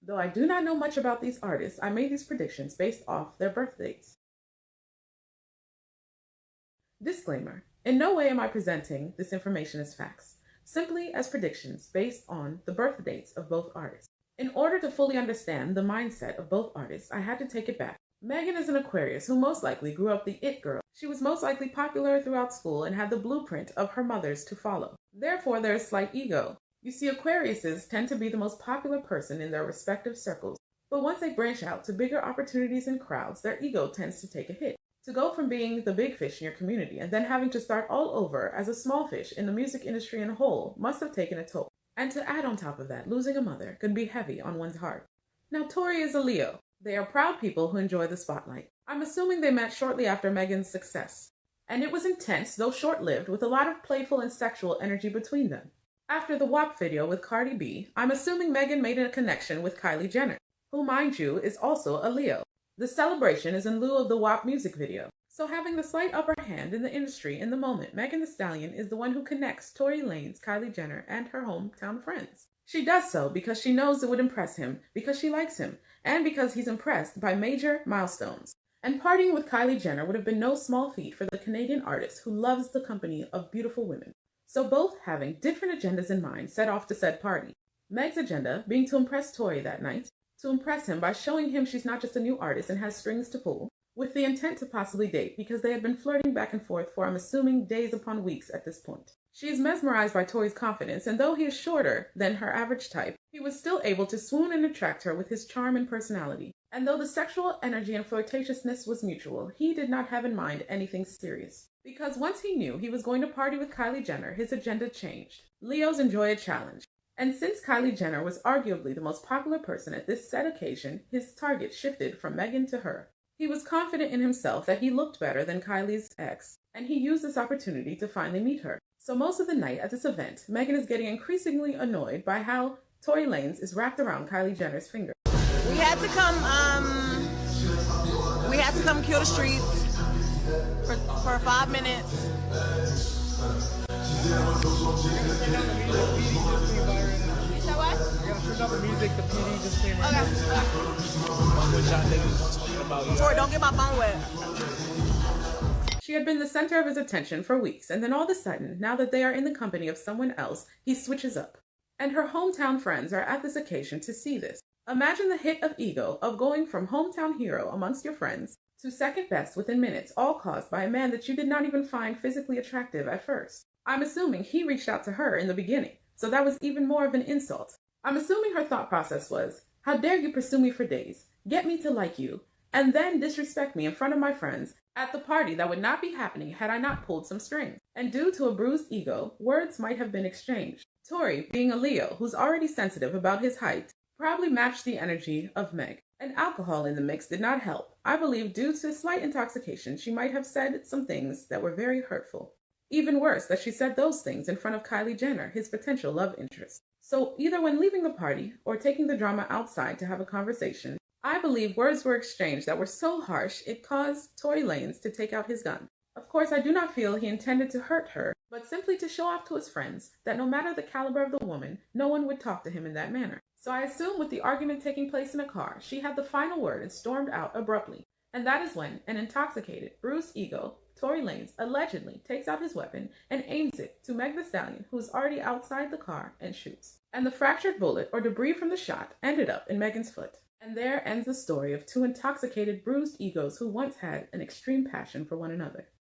Though I do not know much about these artists, I made these predictions based off their birth dates. Disclaimer: in no way am I presenting this information as facts, simply as predictions based on the birth dates of both artists. In order to fully understand the mindset of both artists, I had to take it back. Megan is an Aquarius who most likely grew up the it girl. She was most likely popular throughout school and had the blueprint of her mother's to follow. Therefore, there is slight ego. You see, Aquariuses tend to be the most popular person in their respective circles, but once they branch out to bigger opportunities and crowds, their ego tends to take a hit. To go from being the big fish in your community and then having to start all over as a small fish in the music industry in a whole must have taken a toll. And to add on top of that, losing a mother can be heavy on one's heart. Now, Tory is a Leo. They are proud people who enjoy the spotlight. I'm assuming they met shortly after Megan's success. And it was intense, though short-lived, with a lot of playful and sexual energy between them. After the WAP video with Cardi B, I'm assuming Megan made a connection with Kylie Jenner, who, mind you, is also a Leo. The celebration is in lieu of the WAP music video. So having the slight upper hand in the industry in the moment, Megan Thee Stallion is the one who connects Tory Lanez, Kylie Jenner, and her hometown friends. She does so because she knows it would impress him, because she likes him, and because he's impressed by major milestones. And partying with Kylie Jenner would have been no small feat for the Canadian artist who loves the company of beautiful women. So both having different agendas in mind set off to said party. Meg's agenda being to impress Tory that night, to impress him by showing him she's not just a new artist and has strings to pull, with the intent to possibly date because they had been flirting back and forth for, I'm assuming, days upon weeks at this point. She is mesmerized by Tory's confidence, and though he is shorter than her average type, he was still able to swoon and attract her with his charm and personality. And though the sexual energy and flirtatiousness was mutual, he did not have in mind anything serious. Because once he knew he was going to party with Kylie Jenner, his agenda changed. Leos enjoy a challenge. And since Kylie Jenner was arguably the most popular person at this said occasion, his target shifted from Megan to her. He was confident in himself that he looked better than Kylie's ex, and he used this opportunity to finally meet her. So most of the night at this event, Megan is getting increasingly annoyed by how Tory Lanez is wrapped around Kylie Jenner's finger. We had to come kill the streets for 5 minutes. So what? I gotta turn up the music, the PD just came right Okay. Tory, don't get my phone wet. She had been the center of his attention for weeks, and then all of a sudden, now that they are in the company of someone else, he switches up. And her hometown friends are at this occasion to see this. Imagine the hit of ego of going from hometown hero amongst your friends to second best within minutes, all caused by a man that you did not even find physically attractive at first. I'm assuming he reached out to her in the beginning, so that was even more of an insult. I'm assuming her thought process was, how dare you pursue me for days, get me to like you, and then disrespect me in front of my friends at the party that would not be happening had I not pulled some strings. And due to a bruised ego, words might have been exchanged. Tory, being a Leo who's already sensitive about his height, probably matched the energy of Meg. And alcohol in the mix did not help. I believe due to slight intoxication, she might have said some things that were very hurtful. Even worse, that she said those things in front of Kylie Jenner, his potential love interest. So either when leaving the party or taking the drama outside to have a conversation, I believe words were exchanged that were so harsh it caused Tory Lanez to take out his gun. Of course, I do not feel he intended to hurt her, but simply to show off to his friends that no matter the caliber of the woman, no one would talk to him in that manner. So I assume with the argument taking place in a car, she had the final word and stormed out abruptly. And that is when an intoxicated, bruised ego, Tory Lanez, allegedly takes out his weapon and aims it to Meg Thee Stallion, who is already outside the car, and shoots. And the fractured bullet or debris from the shot ended up in Megan's foot. And there ends the story of two intoxicated, bruised egos who once had an extreme passion for one another.